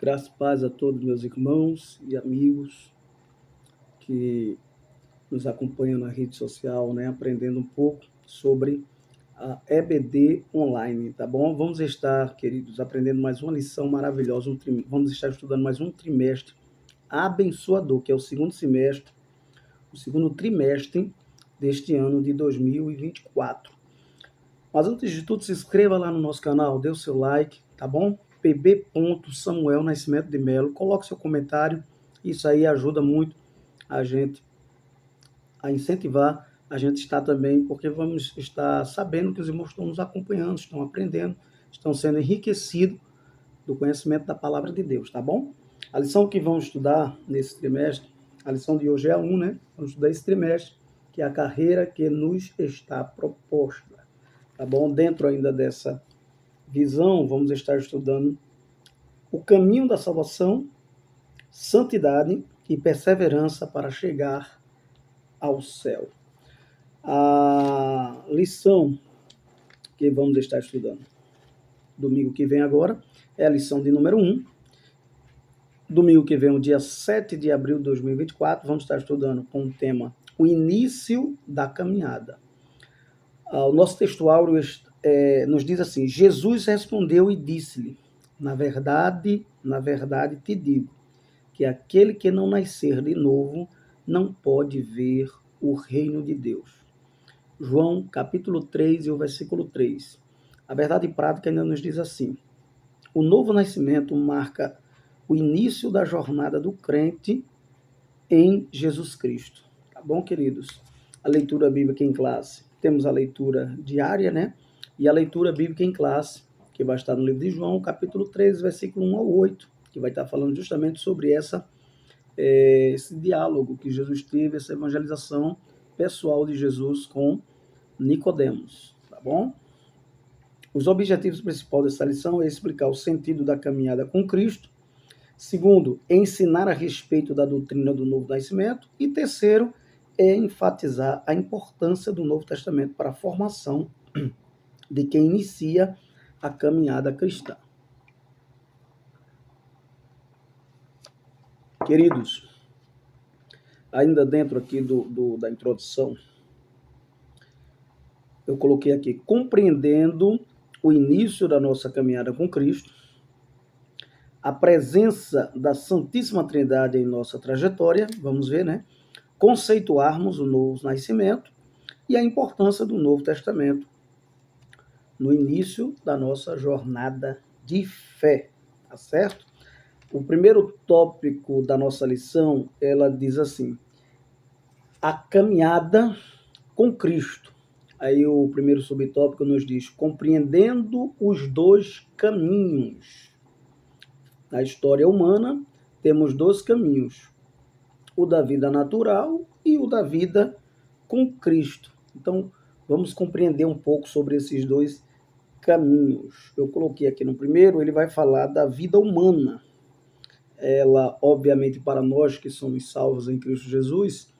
Graças e paz a todos meus irmãos e amigos que nos acompanham na rede social, né, aprendendo um pouco sobre a EBD online, tá bom? Vamos estar, queridos, aprendendo mais uma lição maravilhosa, vamos estar estudando mais um trimestre abençoador, que é o segundo semestre, o segundo trimestre deste ano de 2024. Mas antes de tudo, se inscreva lá no nosso canal, dê o seu like, tá bom? pb.samuel Nascimento de Melo, coloque seu comentário, isso aí ajuda muito a gente a incentivar a gente está também, porque vamos estar sabendo que os irmãos estão nos acompanhando, estão aprendendo, estão sendo enriquecidos do conhecimento da palavra de Deus, tá bom? A lição que vamos estudar nesse trimestre, a lição de hoje é a 1, né? Vamos estudar esse trimestre, que é a carreira que nos está proposta, tá bom? Dentro ainda dessa visão, vamos estar estudando o caminho da salvação, santidade e perseverança para chegar ao céu. A lição que vamos estar estudando domingo que vem agora é a lição de número 1. Domingo que vem, o dia 7 de abril de 2024, vamos estar estudando com o tema o início da caminhada. O nosso textuário nos diz assim: Jesus respondeu e disse-lhe, na verdade te digo, que aquele que não nascer de novo não pode ver o reino de Deus. João, capítulo 3 e o versículo 3. A verdade prática ainda nos diz assim: o novo nascimento marca o início da jornada do crente em Jesus Cristo. Tá bom, queridos? A leitura bíblica em classe. Temos a leitura diária, né? E a leitura bíblica em classe, que vai estar no livro de João, capítulo 3, versículo 1 ao 8, que vai estar falando justamente sobre esse diálogo que Jesus teve, essa evangelização pessoal de Jesus com Nicodemos, tá bom? Os objetivos principais dessa lição é explicar o sentido da caminhada com Cristo. Segundo, ensinar a respeito da doutrina do Novo Nascimento. E terceiro, é enfatizar a importância do Novo Testamento para a formação de quem inicia a caminhada cristã. Queridos, ainda dentro aqui da introdução, eu coloquei aqui, compreendendo o início da nossa caminhada com Cristo, a presença da Santíssima Trindade em nossa trajetória, vamos ver, né? Conceituarmos o novo nascimento e a importância do Novo Testamento no início da nossa jornada de fé, tá certo? O primeiro tópico da nossa lição, ela diz assim, a caminhada com Cristo. Aí o primeiro subtópico nos diz, compreendendo os dois caminhos. Na história humana, temos dois caminhos, o da vida natural e o da vida com Cristo. Então, vamos compreender um pouco sobre esses dois caminhos. Eu coloquei aqui no primeiro, ele vai falar da vida humana. Ela, obviamente, para nós que somos salvos em Cristo Jesus,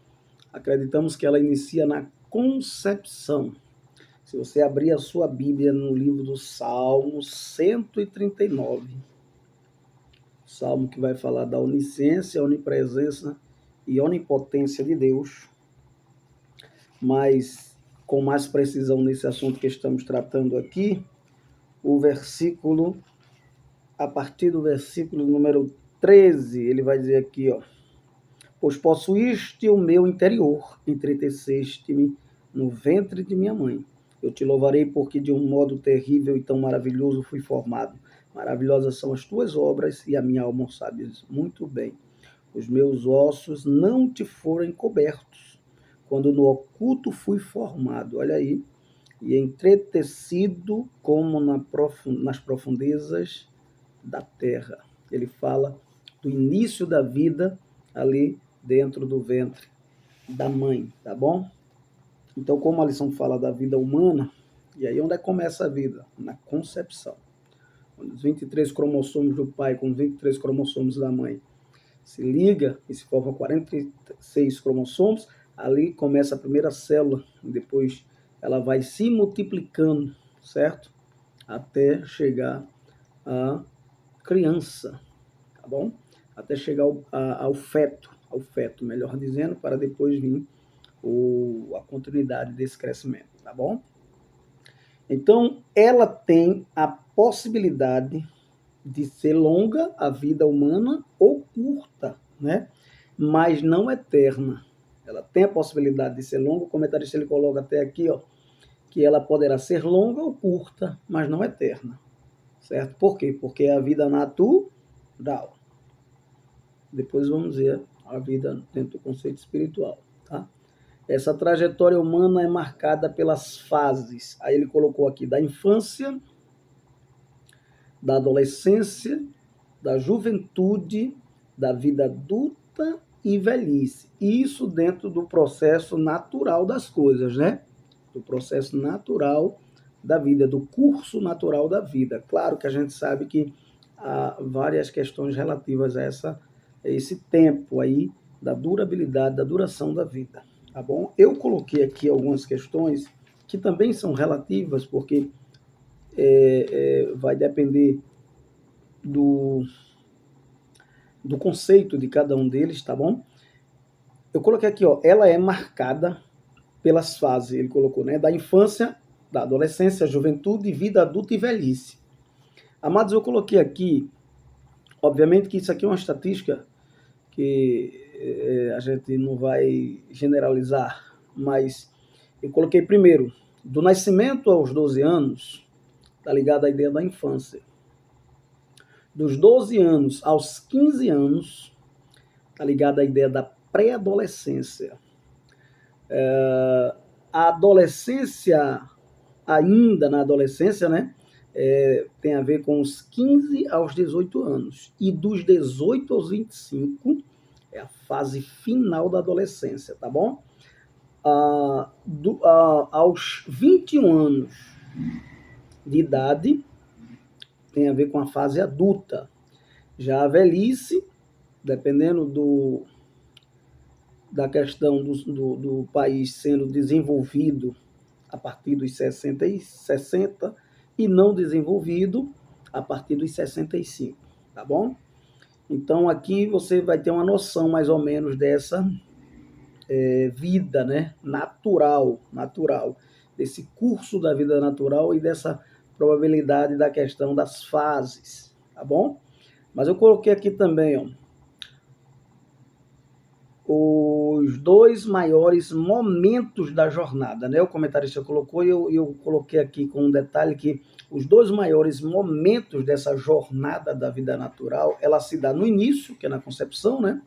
acreditamos que ela inicia na concepção. Se você abrir a sua Bíblia no livro do Salmo 139, Salmo que vai falar da onisciência, onipresença e onipotência de Deus, mas com mais precisão nesse assunto que estamos tratando aqui, o versículo, a partir do versículo número 13, ele vai dizer aqui, ó, pois possuíste o meu interior, entreteceste-me no ventre de minha mãe. Eu te louvarei porque de um modo terrível e tão maravilhoso fui formado. Maravilhosas são as tuas obras e a minha alma sabe muito bem. Os meus ossos não te foram encobertos, quando no oculto fui formado. Olha aí. E entretecido como nas profundezas da terra. Ele fala do início da vida ali dentro do ventre da mãe, tá bom? Então, como a lição fala da vida humana, e aí onde é que começa a vida? Na concepção. Os 23 cromossomos do pai com 23 cromossomos da mãe se liga e se forma 46 cromossomos, ali começa a primeira célula, depois ela vai se multiplicando, certo? Até chegar à criança, tá bom? Até chegar ao feto, melhor dizendo, para depois vir a continuidade desse crescimento, tá bom? Então, ela tem a possibilidade de ser longa, a vida humana, ou curta, né? Mas não eterna. Ela tem a possibilidade de ser longa, o comentarista ele coloca até aqui, ó, que ela poderá ser longa ou curta, mas não eterna, certo? Por quê? Porque é a vida natural. Depois vamos ver a vida dentro do conceito espiritual, tá? Essa trajetória humana é marcada pelas fases. Aí ele colocou aqui da infância, da adolescência, da juventude, da vida adulta e velhice. Isso dentro do processo natural das coisas, né? Do processo natural da vida, do curso natural da vida. Claro que a gente sabe que há várias questões relativas a esse tempo aí da durabilidade, da duração da vida, tá bom? Eu coloquei aqui algumas questões que também são relativas, porque vai depender do conceito de cada um deles, tá bom? Eu coloquei aqui, ó, ela é marcada pelas fases, ele colocou, né? Da infância, da adolescência, juventude, vida adulta e velhice. Amados, eu coloquei aqui, obviamente que isso aqui é uma estatística que a gente não vai generalizar, mas eu coloquei primeiro, do nascimento aos 12 anos, tá ligado à ideia da infância. Dos 12 anos aos 15 anos, tá ligado à ideia da pré-adolescência. A adolescência, ainda na adolescência, né? Tem a ver com os 15 aos 18 anos. E dos 18 aos 25 é a fase final da adolescência, tá bom? Aos 21 anos de idade, tem a ver com a fase adulta. Já a velhice, dependendo da questão do país sendo desenvolvido a partir dos 60 e não desenvolvido a partir dos 65, tá bom? Então aqui você vai ter uma noção mais ou menos dessa vida, né, natural, desse curso da vida natural e dessa probabilidade da questão das fases, tá bom? Mas eu coloquei aqui também, ó, os dois maiores momentos da jornada, né? O comentarista colocou e eu coloquei aqui com um detalhe que os dois maiores momentos dessa jornada da vida natural, ela se dá no início, que é na concepção, né?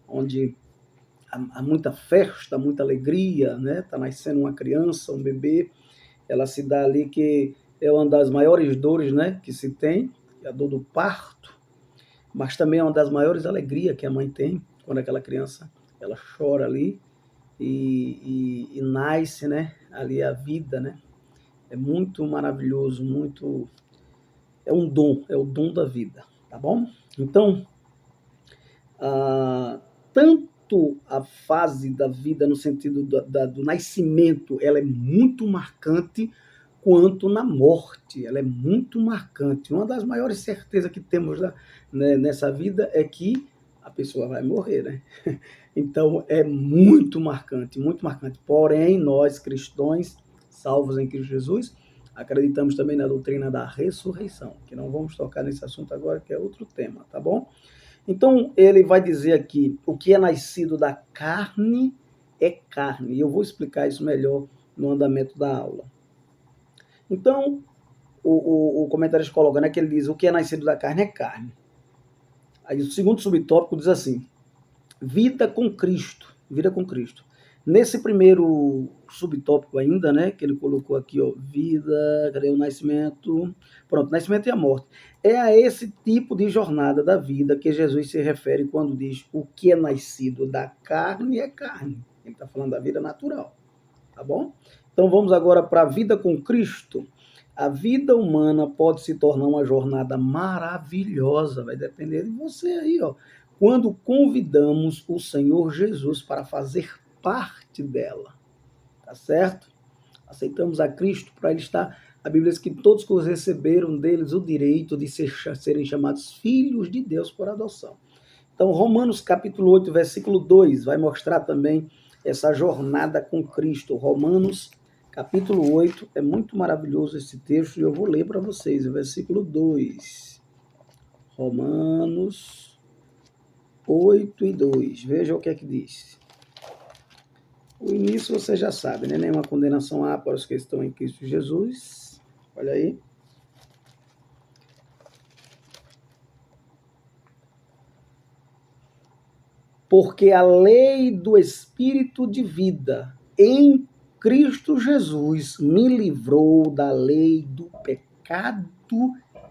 Onde há muita festa, muita alegria, né? Tá nascendo uma criança, um bebê, ela se dá ali que é uma das maiores dores, né? Que se tem, é a dor do parto, mas também é uma das maiores alegrias que a mãe tem quando aquela criança ela chora ali e nasce, né? Ali a vida, né? É muito maravilhoso, muito é um dom, é o dom da vida, tá bom? Então, tanto a fase da vida no sentido do nascimento, ela é muito marcante, quanto na morte, ela é muito marcante. Uma das maiores certezas que temos nessa vida é que a pessoa vai morrer, né? Então é muito marcante, muito marcante. Porém, nós cristãos, salvos em Cristo Jesus, acreditamos também na doutrina da ressurreição, que não vamos tocar nesse assunto agora, que é outro tema, tá bom? Então, ele vai dizer aqui, o que é nascido da carne é carne. E eu vou explicar isso melhor no andamento da aula. Então, o comentarista coloca, né, que ele diz, o que é nascido da carne é carne. Aí o segundo subtópico diz assim, vida com Cristo. Nesse primeiro subtópico ainda, né, que ele colocou aqui, ó, vida, cadê o nascimento? Pronto, nascimento e a morte. É a esse tipo de jornada da vida que Jesus se refere quando diz o que é nascido da carne é carne. Ele está falando da vida natural, tá bom? Então vamos agora para a vida com Cristo. A vida humana pode se tornar uma jornada maravilhosa, vai depender de você aí, ó. Quando convidamos o Senhor Jesus para fazer parte dela, tá certo? Aceitamos a Cristo para Ele estar A Bíblia diz que todos que os receberam deles o direito de serem chamados filhos de Deus por adoção. Então, Romanos capítulo 8, versículo 2, vai mostrar também essa jornada com Cristo. Romanos capítulo 8, é muito maravilhoso esse texto, e eu vou ler para vocês, o versículo 2. Romanos 8 e 2, veja o que é que diz. O início você já sabe, né? Nenhuma condenação há para os que estão em Cristo Jesus. Olha aí. Porque a lei do Espírito de vida em Cristo Jesus me livrou da lei do pecado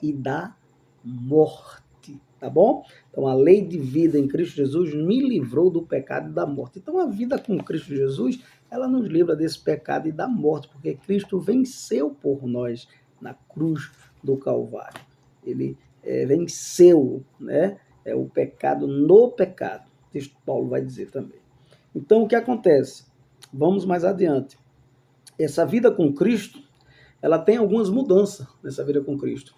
e da morte, tá bom? Então, a lei de vida em Cristo Jesus me livrou do pecado e da morte. Então, a vida com Cristo Jesus, ela nos livra desse pecado e da morte, porque Cristo venceu por nós na cruz do Calvário. Ele venceu, né? O pecado no pecado. Texto Paulo vai dizer também. Então, o que acontece? Vamos mais adiante. Essa vida com Cristo, ela tem algumas mudanças nessa vida com Cristo.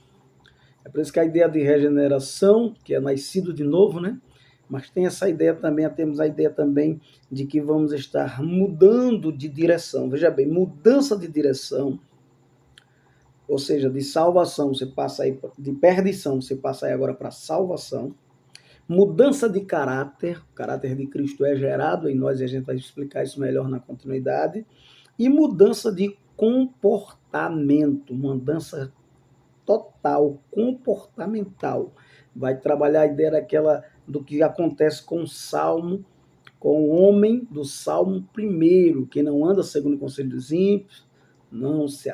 É por isso que a ideia de regeneração, que é nascido de novo, né? Mas tem essa ideia também, temos a ideia também de que vamos estar mudando de direção. Veja bem, mudança de direção, ou seja, de salvação, você passa aí de perdição, você passa aí agora para salvação. Mudança de caráter, o caráter de Cristo é gerado em nós, e a gente vai explicar isso melhor na continuidade, e mudança de comportamento, mudança total, comportamental. Vai trabalhar a ideia do que acontece com o Salmo, com o homem do Salmo 1, que não anda segundo o conselho dos ímpios, não se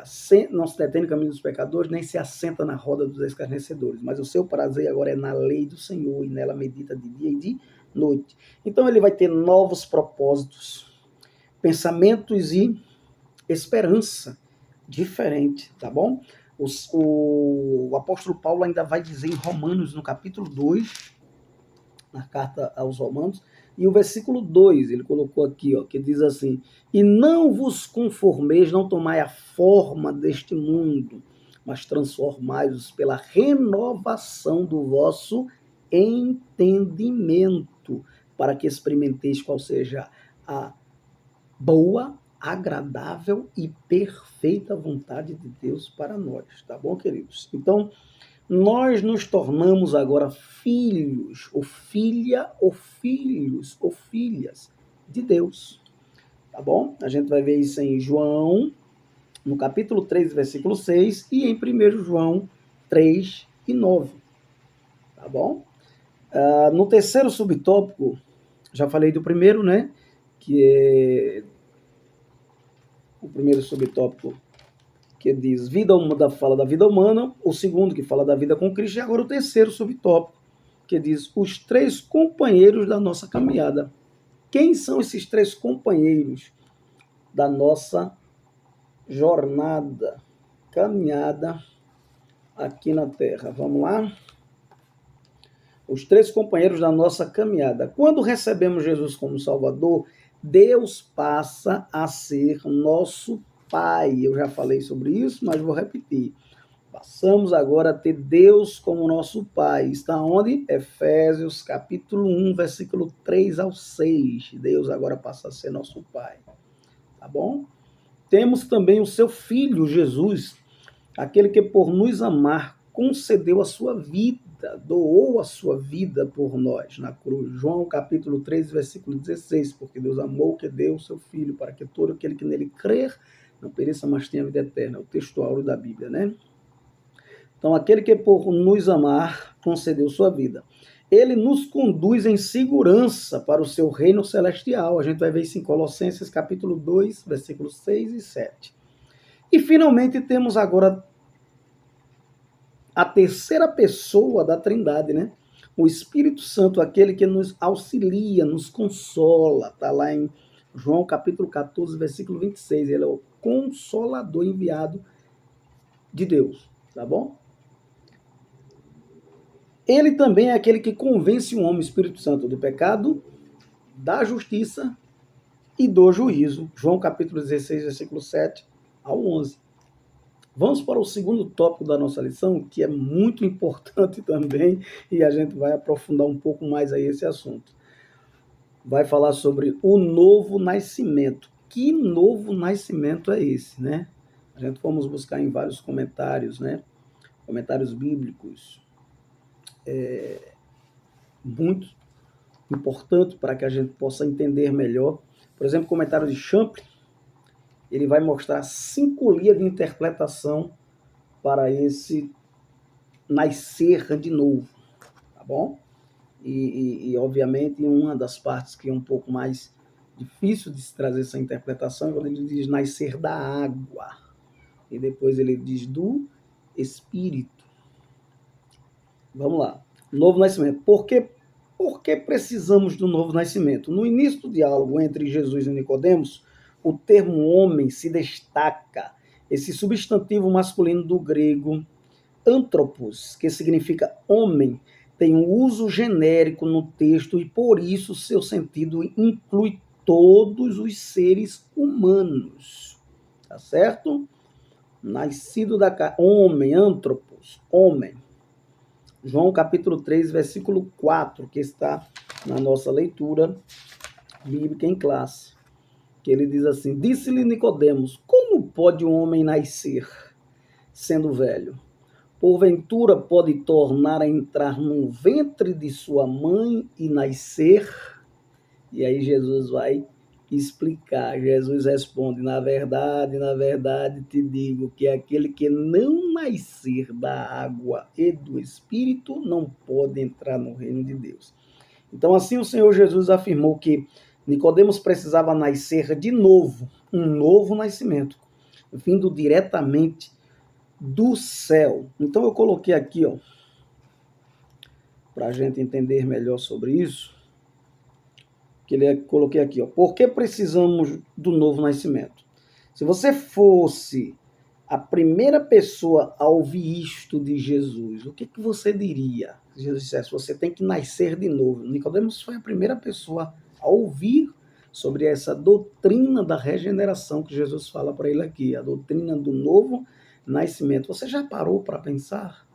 detém no caminho dos pecadores, nem se assenta na roda dos escarnecedores, mas o seu prazer agora é na lei do Senhor, e nela medita de dia e de noite. Então ele vai ter novos propósitos, pensamentos e esperança diferente, tá bom? O apóstolo Paulo ainda vai dizer em Romanos, no capítulo 2, na carta aos Romanos, e o versículo 2, ele colocou aqui, ó, que diz assim: e não vos conformeis, não tomai a forma deste mundo, mas transformai-vos pela renovação do vosso entendimento, para que experimenteis qual seja a boa, agradável e perfeita vontade de Deus para nós, tá bom, queridos? Então, nós nos tornamos agora filhos, ou filha, ou filhos, ou filhas de Deus, tá bom? A gente vai ver isso em João, no capítulo 3, versículo 6, e em 1 João 3 e 9, tá bom? No terceiro subtópico, já falei do primeiro, né? Que é o primeiro subtópico, que diz vida humana, fala da vida humana, o segundo que fala da vida com Cristo, e agora o terceiro subtópico, que diz os 3 companheiros da nossa caminhada. Quem são esses 3 companheiros da nossa jornada, caminhada aqui na Terra? Vamos lá? Os 3 companheiros da nossa caminhada. Quando recebemos Jesus como Salvador, Deus passa a ser nosso Pai. Eu já falei sobre isso, mas vou repetir. Passamos agora a ter Deus como nosso Pai. Está onde? Efésios capítulo 1, versículo 3 ao 6. Deus agora passa a ser nosso Pai. Tá bom? Temos também o seu Filho, Jesus, aquele que por nos amar concedeu a sua vida, doou a sua vida por nós na cruz. João capítulo 3, versículo 16, porque Deus amou que deu o seu Filho, para que todo aquele que nele crer não pereça, mas tenha vida eterna. É o texto áureo da Bíblia, né? Então, aquele que por nos amar concedeu sua vida. Ele nos conduz em segurança para o seu reino celestial. A gente vai ver isso em Colossenses capítulo 2, versículos 6 e 7. E finalmente temos agora a terceira pessoa da Trindade, né? O Espírito Santo, aquele que nos auxilia, nos consola. Está lá em João capítulo 14, versículo 26. Ele é o consolador enviado de Deus, tá bom? Ele também é aquele que convence o homem, o Espírito Santo, do pecado, da justiça e do juízo. João capítulo 16, versículo 7 ao 11. Vamos para o segundo tópico da nossa lição, que é muito importante também, e a gente vai aprofundar um pouco mais aí esse assunto. Vai falar sobre o novo nascimento. Que novo nascimento é esse, né? A gente vamos buscar em vários comentários, né? Comentários bíblicos, muito importante para que a gente possa entender melhor. Por exemplo, o comentário de Champlin, ele vai mostrar 5 linhas de interpretação para esse nascer de novo, tá bom? E obviamente, uma das partes que é um pouco mais difícil de se trazer essa interpretação é quando ele diz nascer da água, e depois ele diz do Espírito. Vamos lá. Novo nascimento. Por que precisamos do novo nascimento? No início do diálogo entre Jesus e Nicodemos, o termo homem se destaca. Esse substantivo masculino do grego anthropos, que significa homem, tem um uso genérico no texto e por isso seu sentido inclui todos os seres humanos. Tá certo? Nascido da carne, homem, anthropos, homem. João capítulo 3, versículo 4, que está na nossa leitura bíblica em classe. Que ele diz assim: disse-lhe Nicodemos, como pode um homem nascer sendo velho? Porventura pode tornar a entrar no ventre de sua mãe e nascer? E aí Jesus vai explicar. Jesus responde: na verdade te digo que aquele que não nascer da água e do Espírito não pode entrar no reino de Deus. Então assim o Senhor Jesus afirmou que Nicodemos precisava nascer de novo, um novo nascimento, vindo diretamente do céu. Então eu coloquei aqui, ó, para a gente entender melhor sobre isso, coloquei aqui, ó, por que precisamos do novo nascimento? Se você fosse a primeira pessoa a ouvir isto de Jesus, o que você diria? Se Jesus dissesse, você tem que nascer de novo. Nicodemos foi a primeira pessoa a ouvir sobre essa doutrina da regeneração que Jesus fala para ele aqui, a doutrina do novo nascimento. Você já parou para pensar?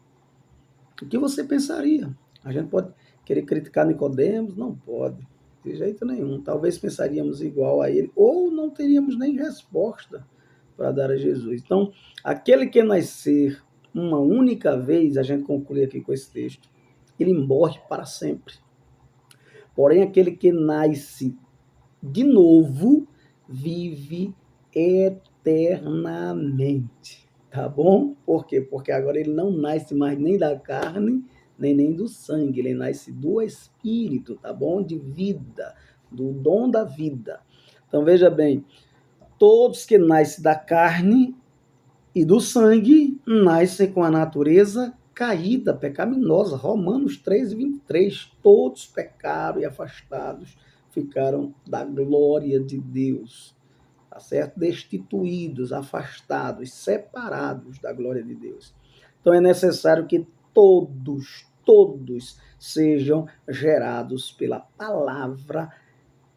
O que você pensaria? A gente pode querer criticar Nicodemos? Não pode, de jeito nenhum. Talvez pensaríamos igual a ele, ou não teríamos nem resposta para dar a Jesus. Então, aquele que nascer uma única vez, a gente conclui aqui com esse texto, ele morre para sempre. Porém, aquele que nasce de novo, vive eternamente. Tá bom? Por quê? Porque agora ele não nasce mais nem da carne, nem do sangue. Ele nasce do Espírito, tá bom? De vida, do dom da vida. Então, veja bem, todos que nascem da carne e do sangue nascem com a natureza caída, pecaminosa. Romanos 3:23. Todos pecaram e afastados ficaram da glória de Deus. Tá certo? Destituídos, afastados, separados da glória de Deus. Então é necessário que todos sejam gerados pela palavra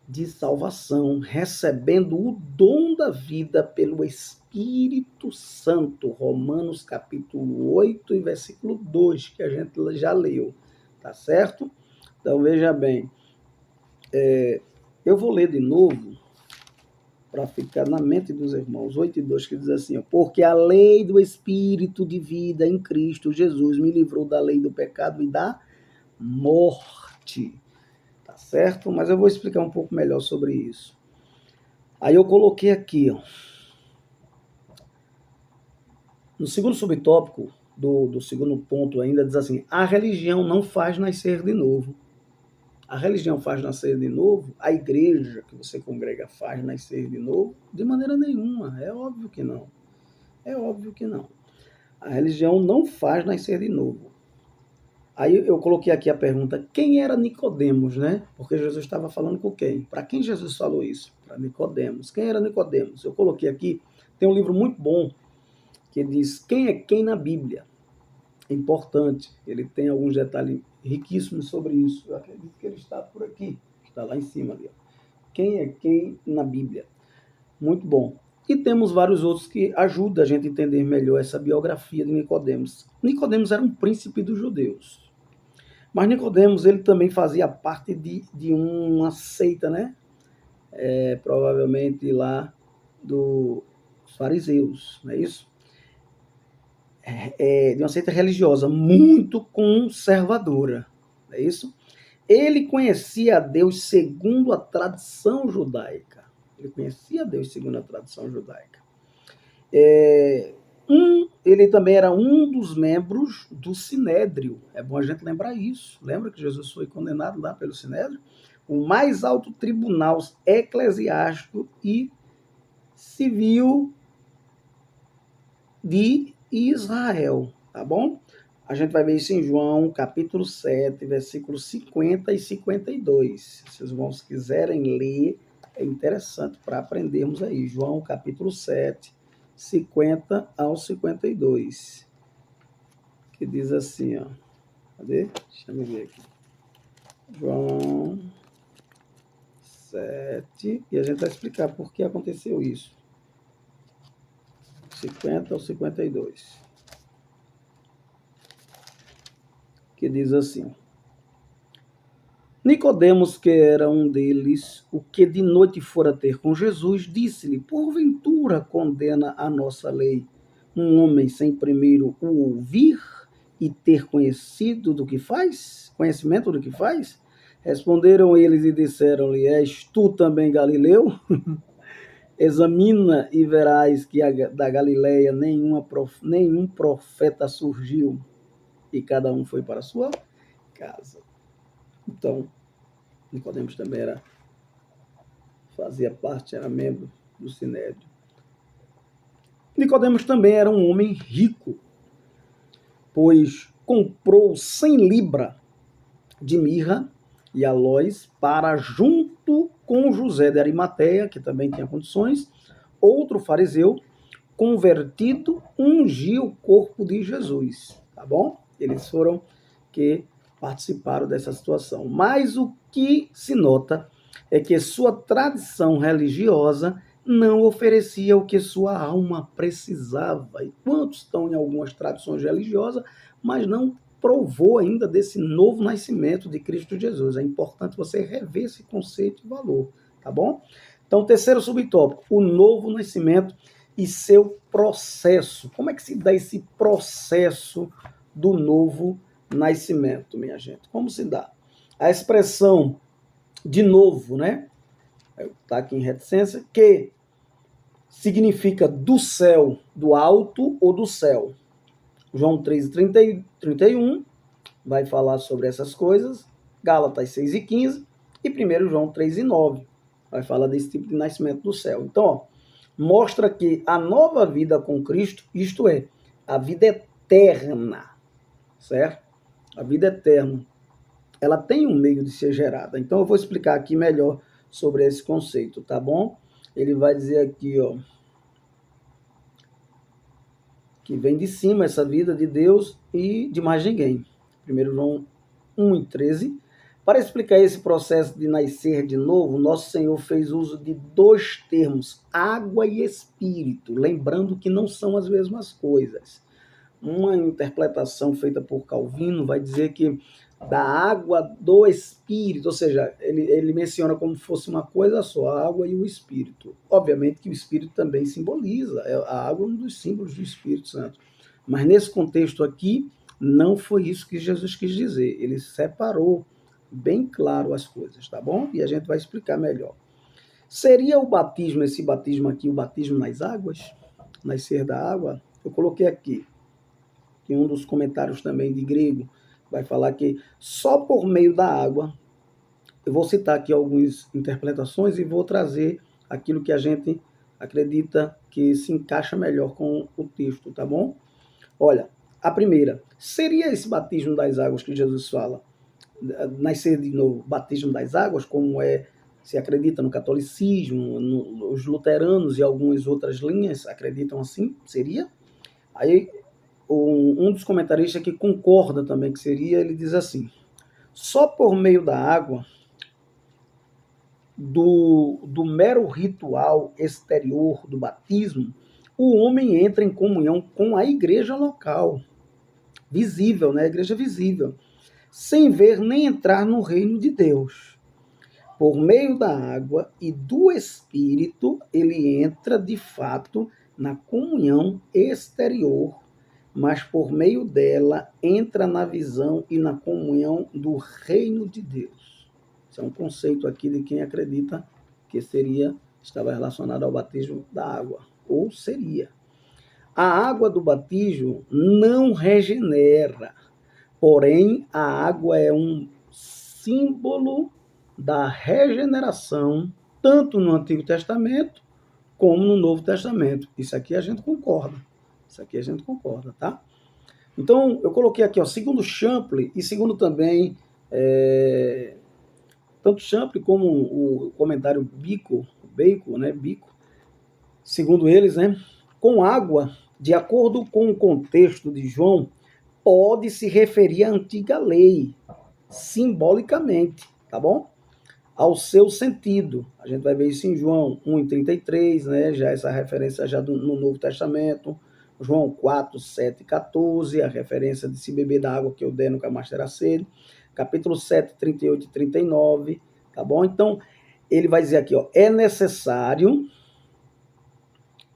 de salvação, recebendo o dom da vida pelo Espírito Santo. Romanos capítulo 8 e versículo 2, que a gente já leu. Tá certo? Então veja bem, eu vou ler de novo para ficar na mente dos irmãos, 8:2, que diz assim, ó, porque a lei do Espírito de vida em Cristo Jesus me livrou da lei do pecado e da morte, tá certo? Mas eu vou explicar um pouco melhor sobre isso. Aí eu coloquei aqui, ó, no segundo subtópico do segundo ponto ainda, diz assim, a religião não faz nascer de novo. A religião faz nascer de novo? A igreja que você congrega faz nascer de novo? De maneira nenhuma, é óbvio que não. É óbvio que não. A religião não faz nascer de novo. Aí eu coloquei aqui a pergunta, quem era Nicodemos, né? Porque Jesus estava falando com quem? Para quem Jesus falou isso? Para Nicodemos. Quem era Nicodemos? Eu coloquei aqui, tem um livro muito bom que diz quem é quem na Bíblia. É importante, ele tem alguns detalhes riquíssimos sobre isso. Eu acredito que ele está por aqui, está lá em cima ali. Ó. Quem é quem na Bíblia? Muito bom. E temos vários outros que ajudam a gente a entender melhor essa biografia de Nicodemos. Nicodemos era um príncipe dos judeus. Mas Nicodemos, ele também fazia parte de uma seita, né? Provavelmente lá dos fariseus, não é isso? De uma seita religiosa muito conservadora, não é isso? Ele conhecia a Deus segundo a tradição judaica. Ele conhecia a Deus segundo a tradição judaica. Ele também era um dos membros do Sinédrio. É bom a gente lembrar isso. Lembra que Jesus foi condenado lá pelo Sinédrio? O mais alto tribunal eclesiástico e civil de Israel, tá bom? A gente vai ver isso em João, capítulo 7, versículos 50 e 52. Se os irmãos quiserem ler, é interessante para aprendermos aí. João, capítulo 7, 50 ao 52. Que diz assim, ó. Cadê? Deixa eu ver aqui. João 7, e a gente vai explicar por que aconteceu isso. 50 ao 52. Que diz assim: Nicodemos, que era um deles, o que de noite fora ter com Jesus, disse-lhe: porventura condena a nossa lei um homem sem primeiro o ouvir e ter conhecimento do que faz? Responderam eles e disseram-lhe: és tu também Galileu? Examina e verás que da Galileia nenhum profeta surgiu, e cada um foi para a sua casa. Então, Nicodemos também fazia parte, era membro do Sinédrio. Nicodemos também era um homem rico, pois comprou 100 libras de mirra e aloés para, junto com José de Arimateia, que também tinha condições, outro fariseu convertido, ungiu o corpo de Jesus, tá bom? Eles foram que participaram dessa situação. Mas o que se nota é que sua tradição religiosa não oferecia o que sua alma precisava. E quantos estão em algumas tradições religiosas, mas não provou ainda desse novo nascimento de Cristo Jesus. É importante você rever esse conceito e valor, tá bom? Então, terceiro subtópico, o novo nascimento e seu processo. Como é que se dá esse processo do novo nascimento, minha gente? Como se dá? A expressão de novo, né? Está aqui em reticência, que significa do céu, do alto ou do céu. João 3, 31 vai falar sobre essas coisas. Gálatas 6 e 15 e 1 João 3 e 9 vai falar desse tipo de nascimento do céu. Então, ó, mostra que a nova vida com Cristo, isto é, a vida eterna, certo? A vida eterna, ela tem um meio de ser gerada. Então, eu vou explicar aqui melhor sobre esse conceito, tá bom? Ele vai dizer aqui, ó, que vem de cima essa vida de Deus e de mais ninguém. 1 João 1 e 13. Para explicar esse processo de nascer de novo, nosso Senhor fez uso de dois termos, água e espírito, lembrando que não são as mesmas coisas. Uma interpretação feita por Calvino vai dizer que da água do espírito, ou seja, ele menciona como se fosse uma coisa só, a água e o espírito. Obviamente que o espírito também simboliza, a água é um dos símbolos do Espírito Santo. Mas nesse contexto aqui, não foi isso que Jesus quis dizer. Ele separou bem claro as coisas, tá bom? E a gente vai explicar melhor. Seria o batismo, esse batismo aqui, o batismo nas águas? Nascer da água? Eu coloquei aqui, que um dos comentários também de grego vai falar que só por meio da água, eu vou citar aqui algumas interpretações e vou trazer aquilo que a gente acredita que se encaixa melhor com o texto, tá bom? Olha, a primeira, seria esse batismo das águas que Jesus fala, nascer de novo, batismo das águas, como se acredita no catolicismo, os luteranos e algumas outras linhas acreditam assim, seria? Aí um dos comentaristas que concorda também que seria, ele diz assim: só por meio da água do mero ritual exterior do batismo, o homem entra em comunhão com a igreja local, visível, né? A igreja visível, sem ver nem entrar no reino de Deus. Por meio da água e do Espírito, ele entra de fato na comunhão exterior, mas por meio dela entra na visão e na comunhão do reino de Deus. Esse é um conceito aqui de quem acredita que estava relacionado ao batismo da água, ou seria. A água do batismo não regenera, porém a água é um símbolo da regeneração, tanto no Antigo Testamento como no Novo Testamento. Isso aqui a gente concorda. Tá? Então, eu coloquei aqui, segundo Champlin e segundo também, tanto Champlin como o comentário Bacon, né, segundo eles, né, com água, de acordo com o contexto de João, pode se referir à antiga lei, simbolicamente, tá bom? Ao seu sentido. A gente vai ver isso em João 1,33, né? Já essa referência já no Novo Testamento. João 4, 7 e 14, a referência de se beber da água que eu der nunca mais terá sede. Capítulo 7, 38 e 39, tá bom? Então, ele vai dizer aqui, é necessário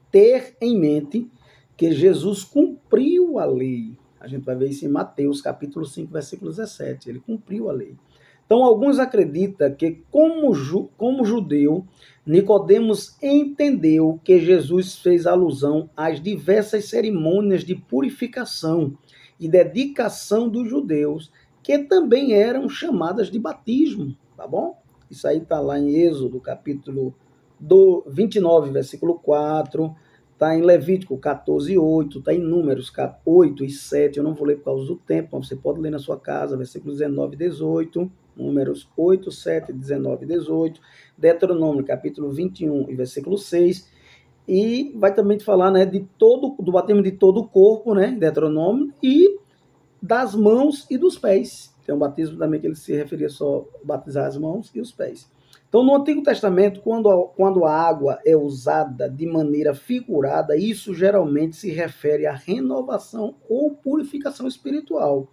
ter em mente que Jesus cumpriu a lei. A gente vai ver isso em Mateus, capítulo 5, versículo 17. Ele cumpriu a lei. Então, alguns acreditam que, como judeu, Nicodemos entendeu que Jesus fez alusão às diversas cerimônias de purificação e dedicação dos judeus, que também eram chamadas de batismo, tá bom? Isso aí está lá em Êxodo, capítulo 29, versículo 4, está em Levítico 14, 8, está em Números 8 e 7, eu não vou ler por causa do tempo, mas você pode ler na sua casa, versículos 19 e 18, Números 8, 7, 19 e 18, Deuteronômio capítulo 21 e versículo 6, e vai também te falar, né, do batismo de todo o corpo, né, Deuteronômio, e das mãos e dos pés. Tem um batismo também que ele se referia só a batizar as mãos e os pés. Então, no Antigo Testamento, quando a água é usada de maneira figurada, isso geralmente se refere à renovação ou purificação espiritual,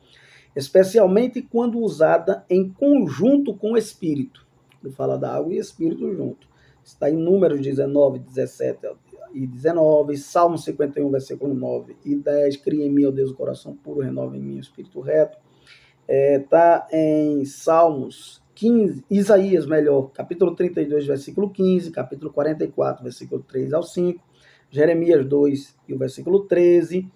especialmente quando usada em conjunto com o Espírito. Ele fala da água e Espírito junto. Está em Números 19, 17 e 19, Salmo 51, versículo 9 e 10, cria em mim, ó Deus, o coração puro, renova em mim o espírito reto. Está em Salmos 15, Isaías, capítulo 32, versículo 15, capítulo 44, versículo 3 ao 5, Jeremias 2, e o versículo 13,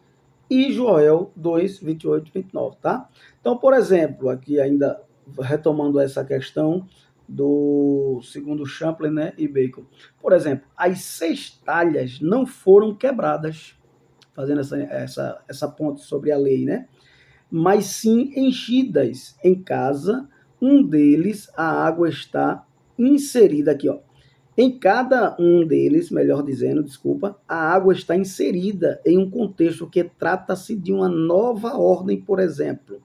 e Joel 2, 28 e 29, tá? Então, por exemplo, aqui ainda retomando essa questão do segundo Champlin, né, e Bacon. Por exemplo, as 6 talhas não foram quebradas, fazendo essa ponte sobre a lei, né? Mas sim enchidas em casa. Um deles, a água está inserida aqui, Em cada um deles, melhor dizendo, desculpa, a água está inserida em um contexto que trata-se de uma nova ordem, por exemplo,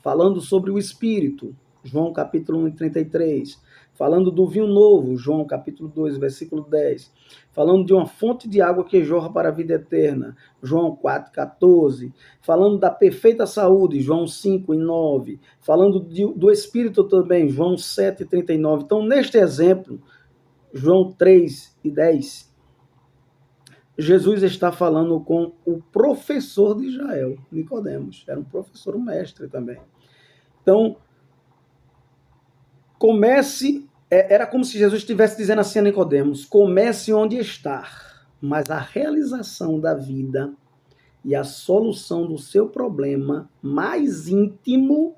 falando sobre o Espírito, João capítulo 1, 33, falando do vinho novo, João capítulo 2, versículo 10, falando de uma fonte de água que jorra para a vida eterna, João 4, 14, falando da perfeita saúde, João 5 e 9, falando do Espírito também, João 7 e 39. Então, neste exemplo, João 3 e 10, Jesus está falando com o professor de Israel, Nicodemos, era um professor, um mestre também. Então, era como se Jesus estivesse dizendo assim a Nicodemos, comece onde estar, mas a realização da vida e a solução do seu problema mais íntimo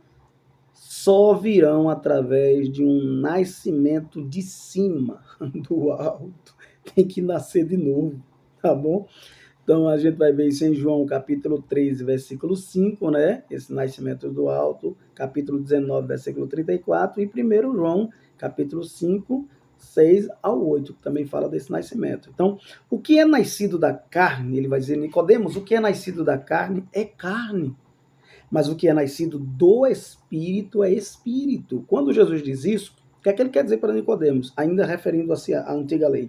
só virão através de um nascimento de cima, do alto. Tem que nascer de novo, tá bom? Então, a gente vai ver isso em João, capítulo 13, versículo 5, né? Esse nascimento do alto, capítulo 19, versículo 34, e 1 João, capítulo 5, 6 ao 8, que também fala desse nascimento. Então, o que é nascido da carne, ele vai dizer, Nicodemos, o que é nascido da carne é carne, mas o que é nascido do Espírito é Espírito. Quando Jesus diz isso, O que é que ele quer dizer para Nicodemos? Ainda referindo-se à antiga lei,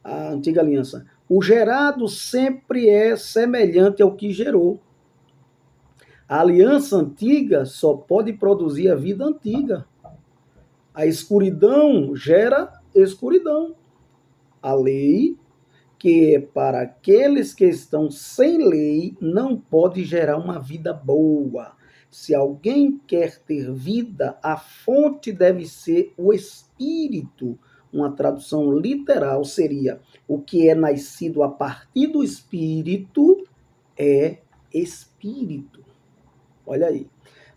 à antiga aliança. O gerado sempre é semelhante ao que gerou. A aliança antiga só pode produzir a vida antiga. A escuridão gera escuridão. A lei, que é para aqueles que estão sem lei, não pode gerar uma vida boa. Se alguém quer ter vida, a fonte deve ser o Espírito. Uma tradução literal seria: o que é nascido a partir do Espírito é Espírito. Olha aí.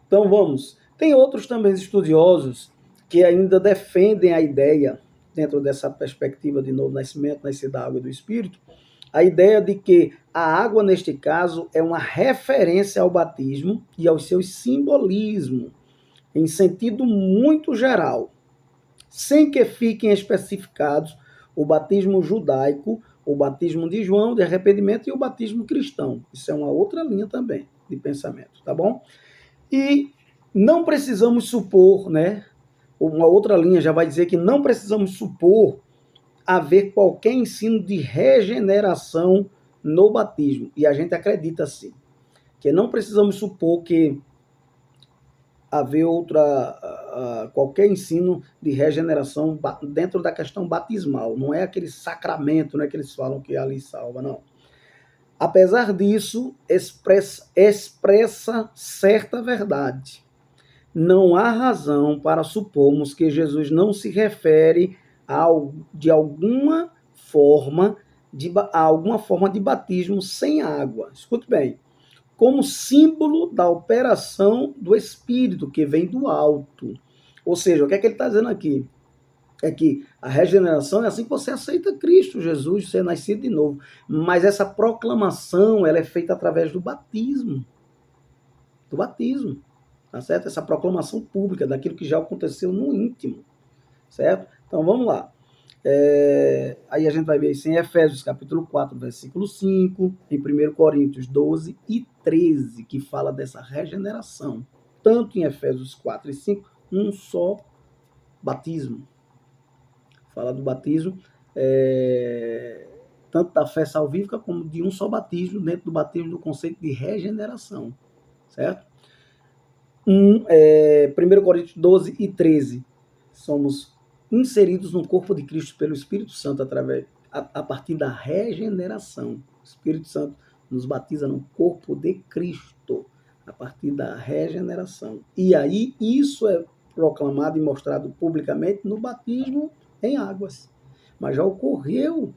Então vamos. Tem outros também estudiosos que ainda defendem a ideia, dentro dessa perspectiva de novo nascimento, nascer da água e do Espírito, a ideia de que a água, neste caso, é uma referência ao batismo e aos seus simbolismos, em sentido muito geral, sem que fiquem especificados o batismo judaico, o batismo de João, de arrependimento, e o batismo cristão. Isso é uma outra linha também de pensamento, tá bom? E não precisamos supor, né? Uma outra linha já vai dizer que não precisamos supor haver qualquer ensino de regeneração no batismo. E a gente acredita sim, que não precisamos supor que haver qualquer ensino de regeneração dentro da questão batismal. Não é aquele sacramento, né, que eles falam que ali salva, não. Apesar disso, expressa certa verdade. Não há razão para supormos que Jesus não se refere a alguma forma de batismo sem água. Escute bem. Como símbolo da operação do Espírito, que vem do alto. Ou seja, o que é que ele está dizendo aqui? É que a regeneração é assim que você aceita Cristo Jesus, você é nascido de novo. Mas essa proclamação, ela é feita através do batismo. Do batismo. Tá certo? Essa proclamação pública daquilo que já aconteceu no íntimo. Certo? Então vamos lá. Aí a gente vai ver isso em Efésios capítulo 4, versículo 5, em 1 Coríntios 12 e 13, que fala dessa regeneração. Tanto em Efésios 4 e 5, um só batismo. Fala do batismo, tanto da fé salvífica como de um só batismo, dentro do batismo do conceito de regeneração. Certo? 1 Coríntios 12 e 13, somos inseridos no corpo de Cristo pelo Espírito Santo a partir da regeneração. O Espírito Santo nos batiza no corpo de Cristo a partir da regeneração. E aí isso é proclamado e mostrado publicamente no batismo em águas. Mas já ocorreu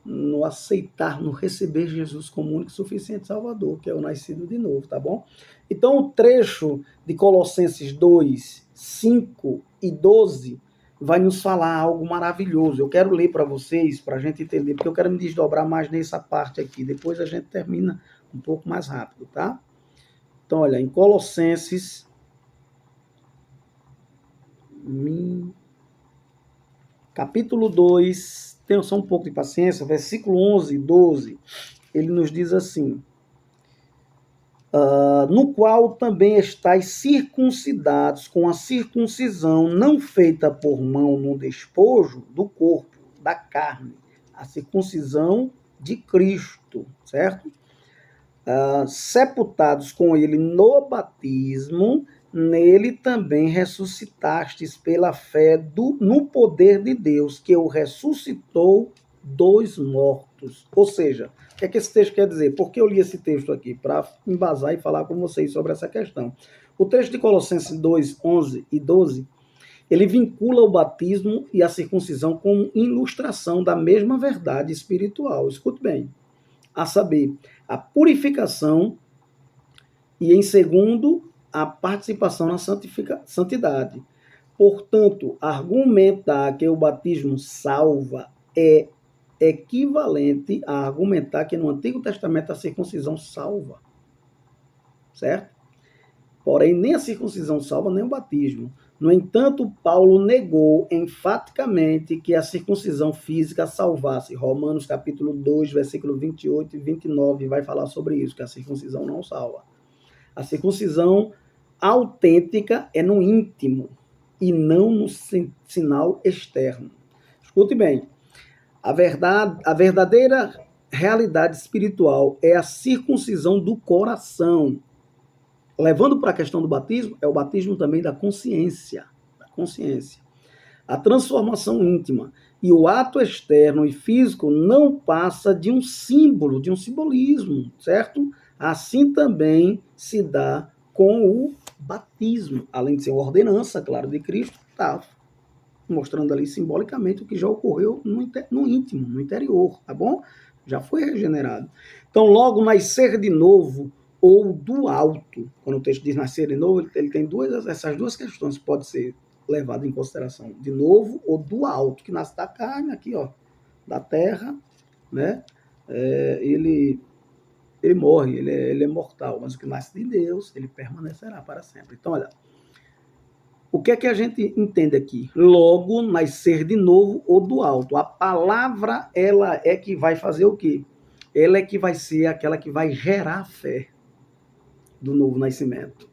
no aceitar, no receber Jesus como único e suficiente Salvador, que é o nascido de novo, tá bom? Então o trecho de Colossenses 2, 5 e 12 vai nos falar algo maravilhoso. Eu quero ler para vocês, para a gente entender, porque eu quero me desdobrar mais nessa parte aqui. Depois a gente termina um pouco mais rápido, tá? Então, olha, em Colossenses, capítulo 2, tenham só um pouco de paciência, versículo 11 e 12, ele nos diz assim: no qual também estáis circuncidados com a circuncisão não feita por mão no despojo do corpo, da carne, a circuncisão de Cristo, certo? Sepultados com ele no batismo, nele também ressuscitastes pela fé no poder de Deus, que o ressuscitou dos mortos. Ou seja, o que é que esse texto quer dizer? Por que eu li esse texto aqui? Para embasar e falar com vocês sobre essa questão. O texto de Colossenses 2, 11 e 12, ele vincula o batismo e a circuncisão como ilustração da mesma verdade espiritual. Escute bem. A saber, a purificação e, em segundo, a participação na santidade. Portanto, argumentar que o batismo salva é equivalente a argumentar que no Antigo Testamento a circuncisão salva. Certo? Porém, nem a circuncisão salva, nem o batismo. No entanto, Paulo negou enfaticamente que a circuncisão física salvasse. Romanos capítulo 2, versículo 28 e 29 vai falar sobre isso, que a circuncisão não salva. A circuncisão autêntica é no íntimo. e não no sinal externo. Escute bem, a verdadeira realidade espiritual é a circuncisão do coração. Levando para a questão do batismo, é o batismo também da consciência. A transformação íntima. E o ato externo e físico não passa de um símbolo, de um simbolismo, certo? Assim também se dá com o batismo. Além de ser uma ordenança, claro, de Cristo, está mostrando ali simbolicamente o que já ocorreu no íntimo, no interior, tá bom? Já foi regenerado. Então, logo, nascer de novo ou do alto. Quando o texto diz nascer de novo, ele tem essas duas questões que pode ser levado em consideração. De novo ou do alto, que nasce da carne, aqui, ó, da terra, né? Ele morre, ele é mortal, mas o que nasce de Deus, ele permanecerá para sempre. Então, olha, o que é que a gente entende aqui? Logo, nascer de novo ou do alto. A palavra, ela é que vai fazer o quê? Ela é que vai ser aquela que vai gerar a fé do novo nascimento.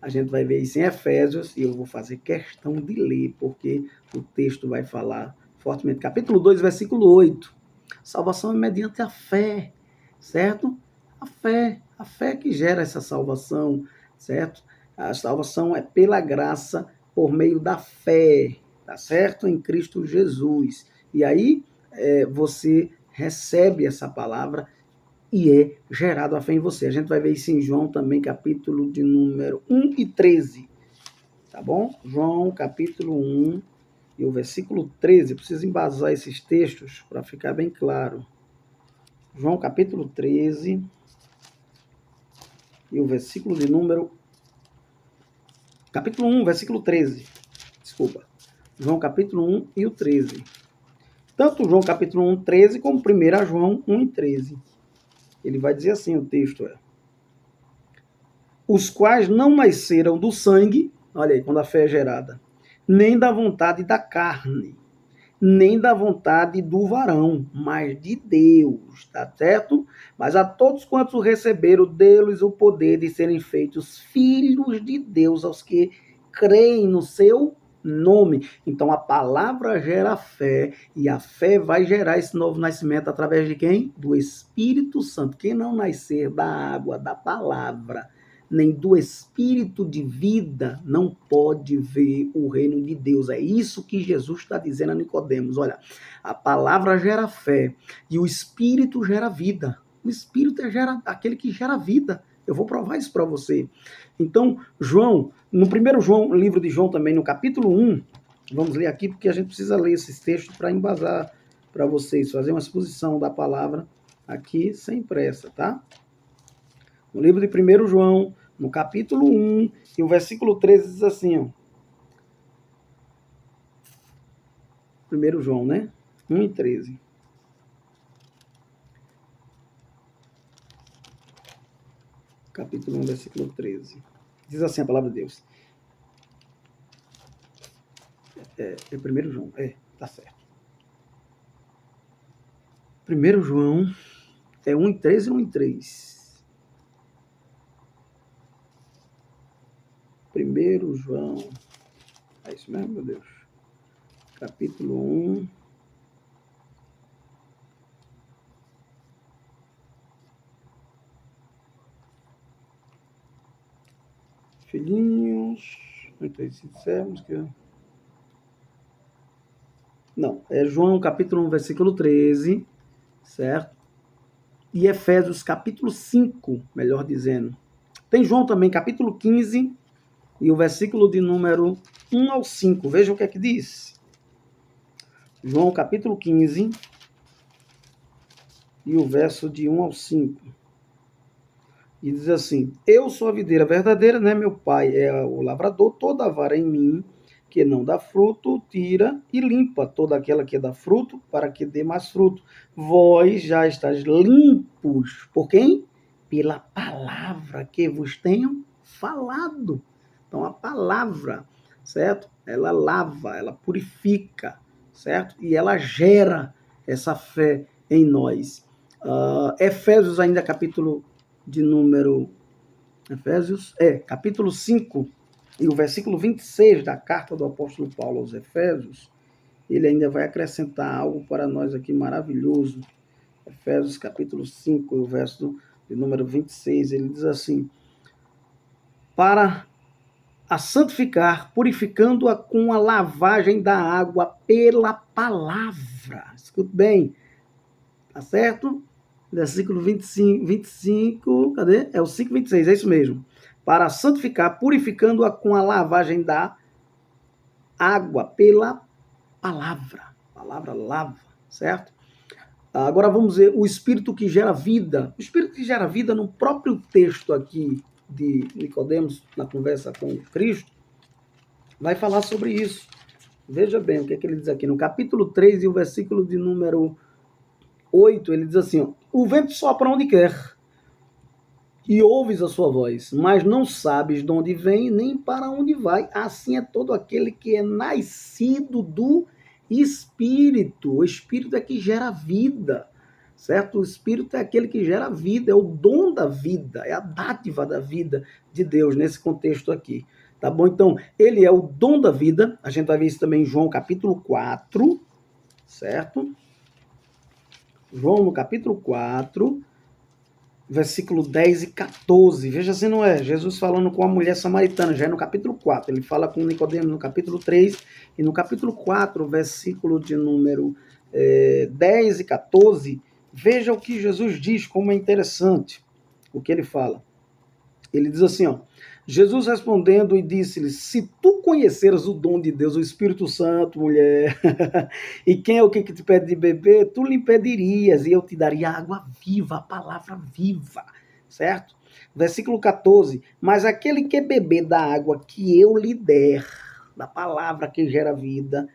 A gente vai ver isso em Efésios, e eu vou fazer questão de ler, porque o texto vai falar fortemente. Capítulo 2, versículo 8. Salvação é mediante a fé, certo? A fé que gera essa salvação, certo? A salvação é pela graça, por meio da fé, tá certo? Em Cristo Jesus. E aí você recebe essa palavra e é gerado a fé em você. A gente vai ver isso em João também, capítulo de número 1 e 13. Tá bom? João, capítulo 1 e o versículo 13. Eu preciso embasar esses textos para ficar bem claro. João, capítulo 13 e o versículo de número... Capítulo 1, versículo 13. Desculpa. João, capítulo 1 e o 13. Tanto João, capítulo 1, 13, como 1 João 1 e 13. Ele vai dizer assim, o texto é: os quais não nasceram do sangue, olha aí, quando a fé é gerada, nem da vontade da carne, nem da vontade do varão, mas de Deus, tá certo? Mas a todos quantos o receberam, deu-lhes o poder de serem feitos filhos de Deus, aos que creem no seu nome. Então a palavra gera fé, e a fé vai gerar esse novo nascimento através de quem? Do Espírito Santo. Quem não nascer da água, da palavra, nem do espírito de vida, não pode ver o reino de Deus. É isso que Jesus está dizendo a Nicodemos. Olha, a palavra gera fé e o espírito gera vida. O espírito é aquele que gera vida. Eu vou provar isso para você. Então, João, no primeiro João, livro de João também, no capítulo 1, vamos ler aqui, porque a gente precisa ler esses textos para embasar para vocês, fazer uma exposição da palavra aqui sem pressa, tá? No livro de 1 João, no capítulo 1, e o versículo 13 diz assim, ó. 1 João, né? 1 e 13. Capítulo 1, versículo 13. Diz assim a palavra de Deus. É 1 João, tá certo. 1 João é 1 e 13 e 1 e 3. 1 João, é isso mesmo, meu Deus. Capítulo 1. Filhinhos, se dissermos que... Não, é João capítulo 1, versículo 13, certo? E Efésios capítulo 5, melhor dizendo. Tem João também, capítulo 15, e o versículo de número 1 ao 5. Veja o que é que diz. João capítulo 15, e o verso de 1 ao 5. E diz assim: eu sou a videira verdadeira, né? Meu pai é o lavrador, toda a vara em mim que não dá fruto, tira e limpa toda aquela que dá fruto, para que dê mais fruto. Vós já estáis limpos. Por quem? Pela palavra que vos tenho falado. Então, a palavra, certo? Ela lava, ela purifica, certo? E ela gera essa fé em nós. Efésios ainda, capítulo de número... Efésios, capítulo 5, E o versículo 26 da carta do apóstolo Paulo aos Efésios, ele ainda vai acrescentar algo para nós aqui maravilhoso. Efésios capítulo 5, o verso de número 26, ele diz assim: para a santificar, purificando-a com a lavagem da água pela palavra. Escute bem, tá certo? Versículo 25, cadê? É o 5:26, é isso mesmo. Para santificar, purificando-a com a lavagem da água pela palavra. Palavra lava, certo? Agora vamos ver o Espírito que gera vida. O Espírito que gera vida, no próprio texto aqui de Nicodemos, na conversa com Cristo, vai falar sobre isso. Veja bem o que é que ele diz aqui. No capítulo 3 e o versículo de número 8, ele diz assim: ó, o vento sopra onde quer e ouves a sua voz, mas não sabes de onde vem nem para onde vai. Assim é todo aquele que é nascido do Espírito. O Espírito é que gera vida, certo? O Espírito é aquele que gera vida, é o dom da vida, é a dádiva da vida de Deus nesse contexto aqui. Tá bom? Então, ele é o dom da vida. A gente vai ver isso também em João capítulo 4, certo? João no capítulo 4, versículo 10 e 14. Veja se não é. Jesus falando com a mulher samaritana, já é no capítulo 4. Ele fala com Nicodemos no capítulo 3 e no capítulo 4, versículo de número 10 e 14. Veja o que Jesus diz, como é interessante o que ele fala. Ele diz assim, ó: Jesus respondendo e disse-lhe: se tu conheceras o dom de Deus, o Espírito Santo, mulher, e quem é o que te pede de beber, tu lhe pedirias e eu te daria água viva, a palavra viva, certo? Versículo 14: mas aquele que beber da água que eu lhe der, da palavra que gera vida,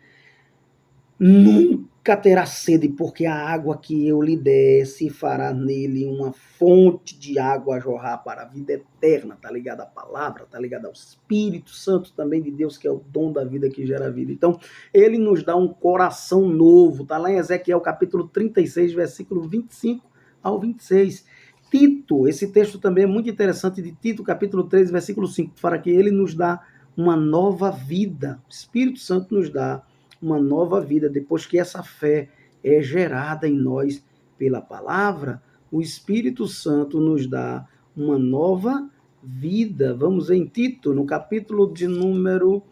nunca terá sede, porque a água que eu lhe der se fará nele uma fonte de água a jorrar para a vida eterna. Tá ligado à palavra, tá ligado ao Espírito Santo também de Deus, que é o dom da vida que gera vida. Então, ele nos dá um coração novo. Tá lá em Ezequiel capítulo 36, versículo 25 ao 26. Tito, esse texto também é muito interessante, de Tito capítulo 3, versículo 5, para que ele nos dá uma nova vida. O Espírito Santo nos dá uma nova vida, depois que essa fé é gerada em nós pela palavra, o Espírito Santo nos dá uma nova vida. Vamos em Tito, no capítulo de número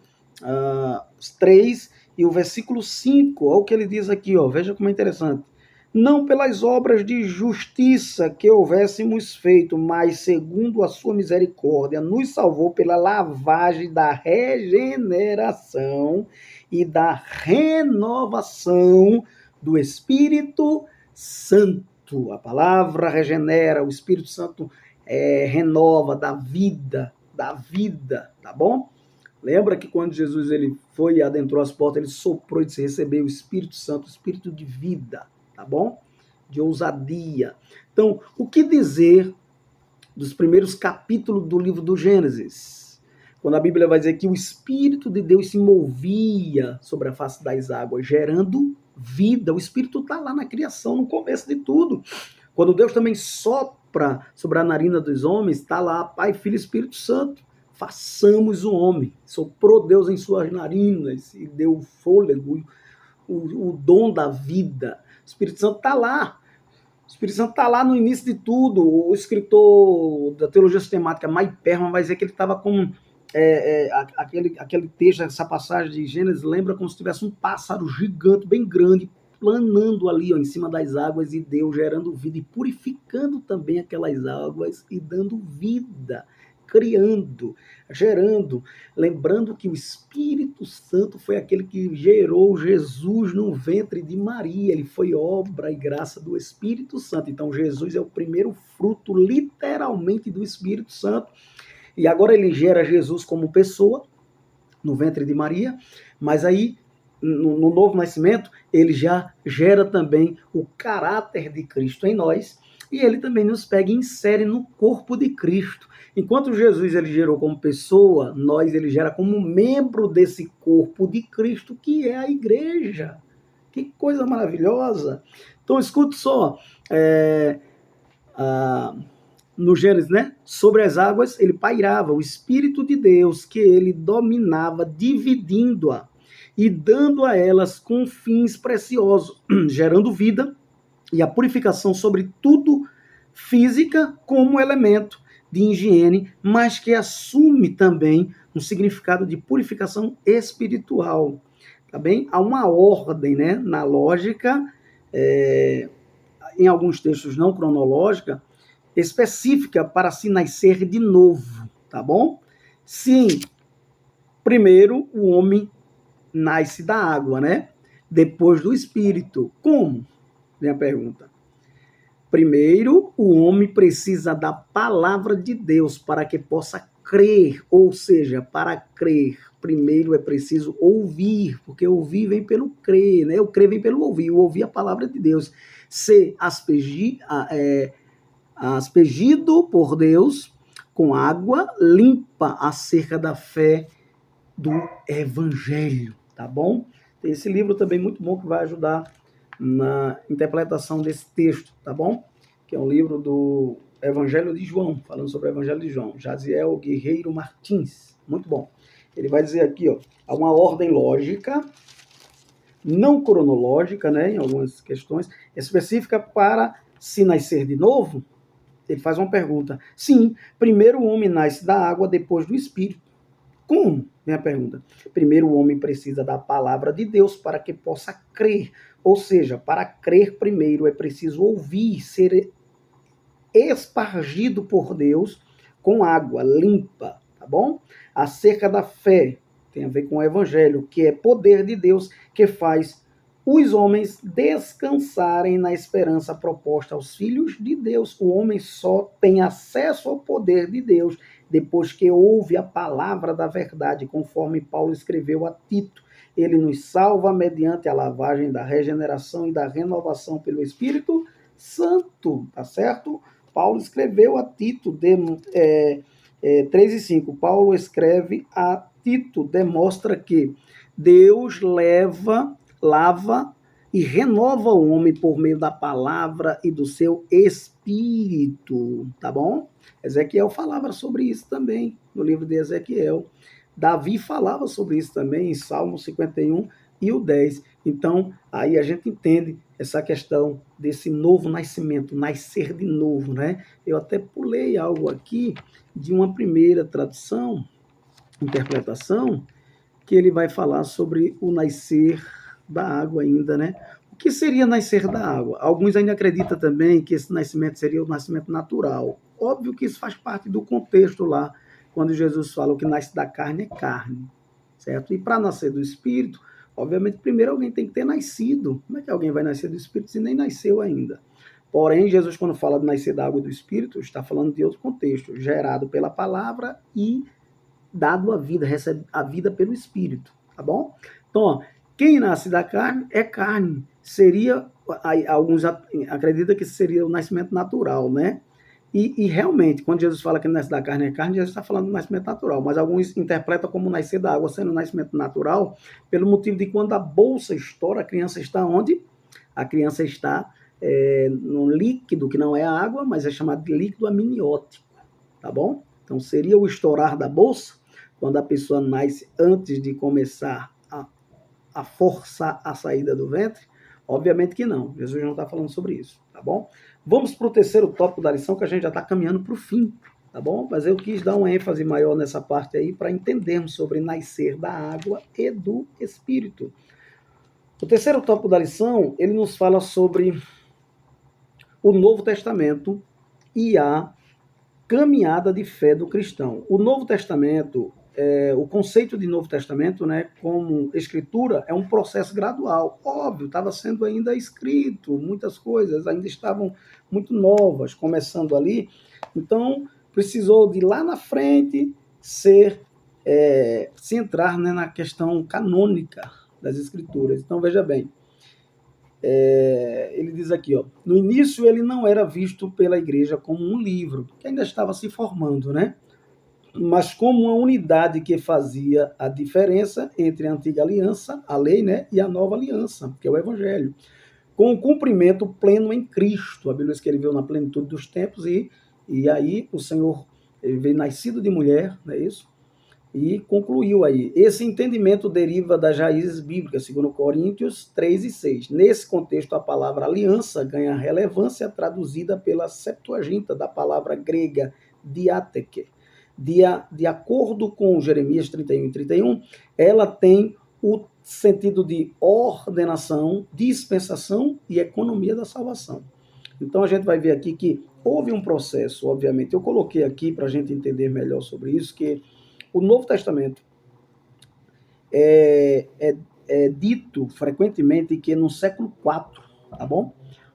3 e o versículo 5, olha o que ele diz aqui, ó, veja como é interessante. Não pelas obras de justiça que houvéssemos feito, mas segundo a sua misericórdia, nos salvou pela lavagem da regeneração e da renovação do Espírito Santo. A palavra regenera, o Espírito Santo renova, dá vida, tá bom? Lembra que quando Jesus ele foi e adentrou as portas, ele soprou e disse: recebeu o Espírito Santo, o Espírito de vida, tá bom? De ousadia. Então, o que dizer dos primeiros capítulos do livro do Gênesis? Quando a Bíblia vai dizer que o Espírito de Deus se movia sobre a face das águas, gerando vida. O Espírito está lá na criação, no começo de tudo. Quando Deus também sopra sobre a narina dos homens, está lá Pai, Filho e Espírito Santo. Façamos o homem. Soprou Deus em suas narinas e deu o fôlego, o dom da vida. O Espírito Santo está lá. O Espírito Santo está lá no início de tudo. O escritor da teologia sistemática, Mike Perman, vai dizer que ele estava com aquele texto, essa passagem de Gênesis, lembra como se tivesse um pássaro gigante, bem grande, planando ali, ó, em cima das águas, e Deus gerando vida e purificando também aquelas águas e dando vida, criando, gerando, lembrando que o Espírito Santo foi aquele que gerou Jesus no ventre de Maria, ele foi obra e graça do Espírito Santo. Então Jesus é o primeiro fruto, literalmente, do Espírito Santo. E agora ele gera Jesus como pessoa, no ventre de Maria, mas aí, no novo nascimento, ele já gera também o caráter de Cristo em nós, e ele também nos pega e insere no corpo de Cristo. Enquanto Jesus ele gerou como pessoa, ele gera como membro desse corpo de Cristo, que é a igreja. Que coisa maravilhosa! Então, escute só, no Gênesis, né? Sobre as águas ele pairava, o Espírito de Deus que ele dominava, dividindo-a e dando a elas com fins preciosos, gerando vida e a purificação sobre tudo física como elemento de higiene, mas que assume também um significado de purificação espiritual. Tá bem? Há uma ordem, né, na lógica, em alguns textos não cronológica, específica para se nascer de novo, tá bom? Sim, primeiro o homem nasce da água, né? Depois do espírito. Como? Vem a pergunta. Primeiro, o homem precisa da palavra de Deus para que possa crer, ou seja, para crer, primeiro é preciso ouvir, porque ouvir vem pelo crer, né? O crer vem pelo ouvir, o ouvir a palavra de Deus. Ser aspergido por Deus com água limpa acerca da fé do Evangelho, tá bom? Tem esse livro também muito bom que vai ajudar na interpretação desse texto, tá bom? Que é um livro do Evangelho de João, falando sobre o Evangelho de João, Jaziel Guerreiro Martins, muito bom. Ele vai dizer aqui, ó, há uma ordem lógica, não cronológica, né, em algumas questões, específica para se nascer de novo. Ele faz uma pergunta. Sim, primeiro o homem nasce da água, depois do Espírito. Como? Minha pergunta. Primeiro o homem precisa da palavra de Deus para que possa crer. Ou seja, para crer primeiro é preciso ouvir, ser espargido por Deus com água limpa, tá bom? Acerca da fé, tem a ver com o evangelho, que é poder de Deus que faz os homens descansarem na esperança proposta aos filhos de Deus. O homem só tem acesso ao poder de Deus depois que ouve a palavra da verdade, conforme Paulo escreveu a Tito. Ele nos salva mediante a lavagem da regeneração e da renovação pelo Espírito Santo, tá certo? Paulo escreveu a Tito, 3 e 5. Paulo escreve a Tito, demonstra que Deus lava e renova o homem por meio da palavra e do seu espírito, tá bom? Ezequiel falava sobre isso também, no livro de Ezequiel. Davi falava sobre isso também em Salmo 51 e o 10. Então, aí a gente entende essa questão desse novo nascimento, nascer de novo, né? Eu até pulei algo aqui de uma primeira tradução, interpretação, que ele vai falar sobre o nascer da água ainda, né? O que seria nascer da água? Alguns ainda acreditam também que esse nascimento seria o nascimento natural. Óbvio que isso faz parte do contexto lá, quando Jesus fala o que nasce da carne é carne, certo? E para nascer do Espírito, obviamente, primeiro alguém tem que ter nascido. Como é que alguém vai nascer do Espírito se nem nasceu ainda? Porém, Jesus, quando fala de nascer da água e do Espírito, está falando de outro contexto, gerado pela palavra e dado a vida, recebe a vida pelo Espírito, tá bom? Então, ó, quem nasce da carne é carne. Seria, alguns acreditam que seria o nascimento natural, né? E realmente, quando Jesus fala que nasce da carne é carne, Jesus está falando do nascimento natural, mas alguns interpretam como nascer da água sendo o nascimento natural, pelo motivo de quando a bolsa estoura, a criança está onde? A criança está num líquido que não é água, mas é chamado de líquido amniótico, tá bom? Então, seria o estourar da bolsa, quando a pessoa nasce antes de começar a forçar a saída do ventre? Obviamente que não, Jesus não está falando sobre isso, tá bom? Vamos para o terceiro tópico da lição, que a gente já está caminhando para o fim, tá bom? Mas eu quis dar uma ênfase maior nessa parte aí, para entendermos sobre nascer da água e do Espírito. O terceiro tópico da lição, ele nos fala sobre o Novo Testamento e a caminhada de fé do cristão. O Novo Testamento, o conceito de Novo Testamento, né, como escritura, é um processo gradual. Óbvio, estava sendo ainda escrito, muitas coisas ainda estavam muito novas, começando ali. Então, precisou de lá na frente se entrar, né, na questão canônica das escrituras. Então, veja bem, ele diz aqui, ó, no início ele não era visto pela igreja como um livro, que ainda estava se formando, né? Mas como uma unidade que fazia a diferença entre a antiga aliança, a lei, né, e a nova aliança, que é o evangelho, com o cumprimento pleno em Cristo. A Bíblia diz que ele veio na plenitude dos tempos e E aí o Senhor, ele veio nascido de mulher, não é isso? E concluiu aí. Esse entendimento deriva das raízes bíblicas, segundo Coríntios 3 e 6. Nesse contexto, a palavra aliança ganha relevância traduzida pela Septuaginta, da palavra grega diatheke. De acordo com Jeremias 31 e 31, ela tem o sentido de ordenação, dispensação e economia da salvação. Então a gente vai ver aqui que houve um processo, obviamente. Eu coloquei aqui para a gente entender melhor sobre isso, que o Novo Testamento é dito frequentemente que no século IV, tá bom?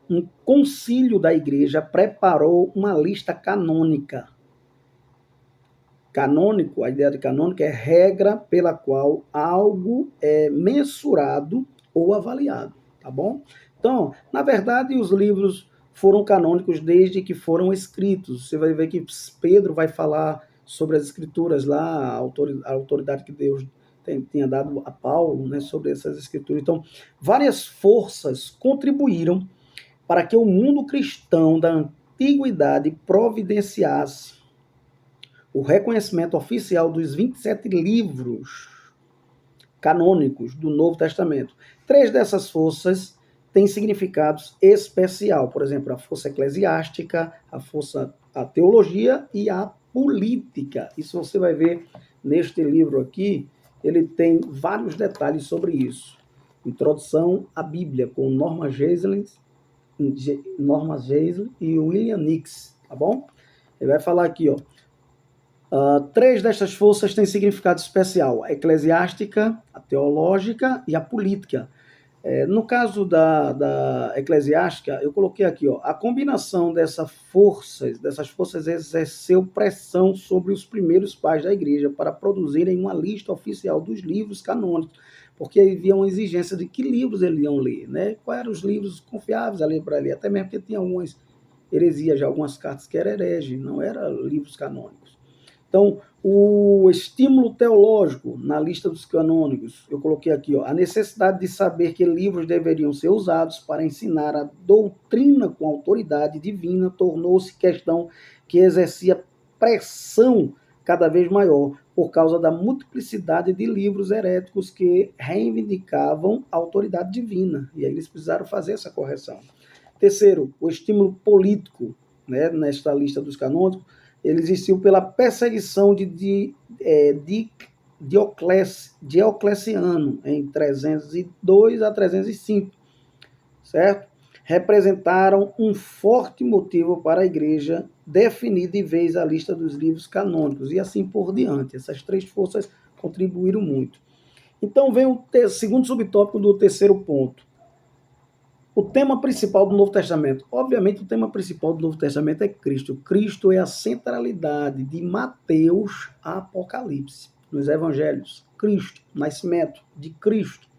Um concílio da igreja preparou uma lista canônica. Canônico, a ideia de canônica é regra pela qual algo é mensurado ou avaliado, tá bom? Então, na verdade, os livros foram canônicos desde que foram escritos. Você vai ver que Pedro vai falar sobre as escrituras lá, a autoridade que Deus tinha dado a Paulo, né, sobre essas escrituras. Então, várias forças contribuíram para que o mundo cristão da antiguidade providenciasse o reconhecimento oficial dos 27 livros canônicos do Novo Testamento. 3 dessas forças têm significados especial, por exemplo, a força eclesiástica, a teologia e a política. Isso você vai ver neste livro aqui, ele tem vários detalhes sobre isso. Introdução à Bíblia, com Norma Geisler e William Nix, tá bom? Ele vai falar aqui, ó. 3 destas forças têm significado especial: a eclesiástica, a teológica e a política. No caso da eclesiástica, eu coloquei aqui, ó, a combinação dessas forças exerceu pressão sobre os primeiros pais da igreja para produzirem uma lista oficial dos livros canônicos, porque havia uma exigência de que livros eles iam ler, né? Quais eram os livros confiáveis ali para ler, até mesmo porque tinha algumas heresias, já algumas cartas que eram herege, não eram livros canônicos. Então, o estímulo teológico na lista dos canônicos, eu coloquei aqui, ó, a necessidade de saber que livros deveriam ser usados para ensinar a doutrina com autoridade divina tornou-se questão que exercia pressão cada vez maior por causa da multiplicidade de livros heréticos que reivindicavam a autoridade divina. E aí eles precisaram fazer essa correção. Terceiro, o estímulo político, né, nesta lista dos canônicos, ele existiu pela perseguição de Diocleciano em 302 a 305, certo? Representaram um forte motivo para a igreja definir de vez a lista dos livros canônicos e assim por diante. Essas 3 forças contribuíram muito. Então vem o segundo subtópico do terceiro ponto. O tema principal do Novo Testamento. Obviamente, o tema principal do Novo Testamento é Cristo. Cristo é a centralidade de Mateus a Apocalipse. Nos evangelhos, Cristo, nascimento de Cristo,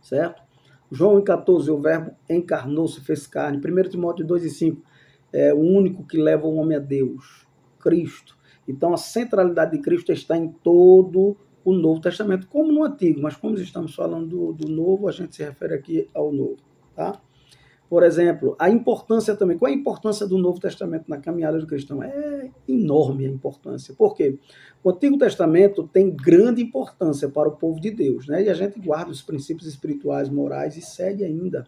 certo? João 14, o verbo encarnou-se, fez carne. 1 Timóteo 2 e 5, é o único que leva o homem a Deus, Cristo. Então, a centralidade de Cristo está em todo o Novo Testamento, como no Antigo, mas como estamos falando do Novo, a gente se refere aqui ao Novo. Tá? Por exemplo, a importância também. Qual é a importância do Novo Testamento na caminhada do cristão? É enorme a importância. Por quê? O Antigo Testamento tem grande importância para o povo de Deus, né? E a gente guarda os princípios espirituais, morais e segue ainda.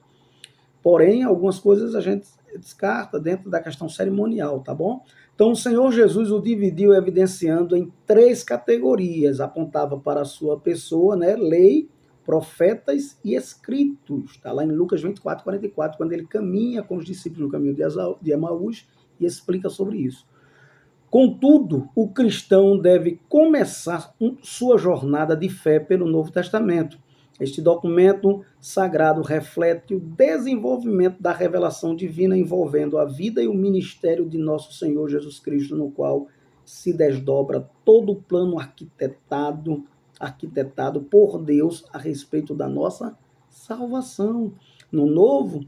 Porém, algumas coisas a gente descarta dentro da questão cerimonial, tá bom? Então, o Senhor Jesus o dividiu evidenciando em 3 categorias. Apontava para a sua pessoa, né? Lei, profetas e escritos. Está lá em Lucas 24, 44, quando ele caminha com os discípulos no caminho de Emaús e explica sobre isso. Contudo, o cristão deve começar sua jornada de fé pelo Novo Testamento. Este documento sagrado reflete o desenvolvimento da revelação divina envolvendo a vida e o ministério de nosso Senhor Jesus Cristo, no qual se desdobra todo o plano arquitetado por Deus a respeito da nossa salvação. No Novo,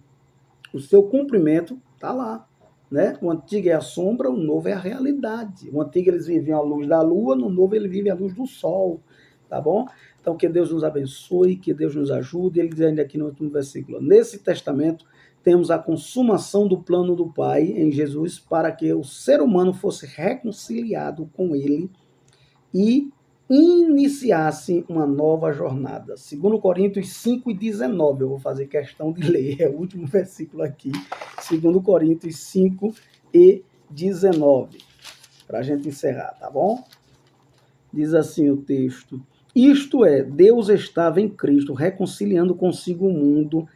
o seu cumprimento está lá. Né? O antigo é a sombra, o novo é a realidade. O antigo eles viviam à luz da lua, no novo ele vive à luz do sol. Tá bom? Então que Deus nos abençoe, que Deus nos ajude. Ele diz ainda aqui no último versículo: nesse testamento temos a consumação do plano do Pai em Jesus para que o ser humano fosse reconciliado com ele e iniciasse uma nova jornada. 2 Coríntios 5:19, eu vou fazer questão de ler, é o último versículo aqui, 2 Coríntios 5:19, para a gente encerrar, tá bom? Diz assim o texto: isto é, Deus estava em Cristo, reconciliando consigo o mundo,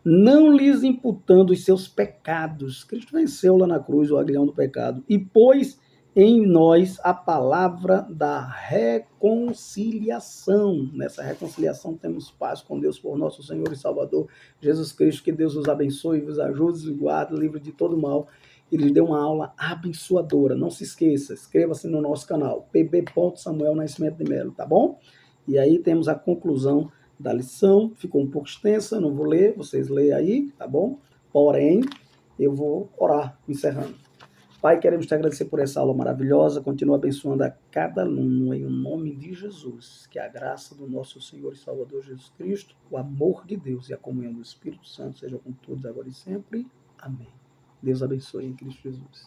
não lhes imputando os seus pecados. Cristo venceu lá na cruz o aguilhão do pecado e pôs em nós a palavra da reconciliação. Nessa reconciliação temos paz com Deus por nosso Senhor e Salvador Jesus Cristo. Que Deus os abençoe, vos ajude, os guarde, livre de todo mal. Ele deu uma aula abençoadora. Não se esqueça, inscreva-se no nosso canal, pb.samuel Nascimento de Melo, tá bom? E aí temos a conclusão da lição. Ficou um pouco extensa, não vou ler, vocês leem aí, tá bom? Porém, eu vou orar, encerrando. Pai, queremos te agradecer por essa aula maravilhosa. Continua abençoando a cada aluno em nome de Jesus. Que a graça do nosso Senhor e Salvador Jesus Cristo, o amor de Deus e a comunhão do Espírito Santo seja com todos agora e sempre. Amém. Deus abençoe em Cristo Jesus.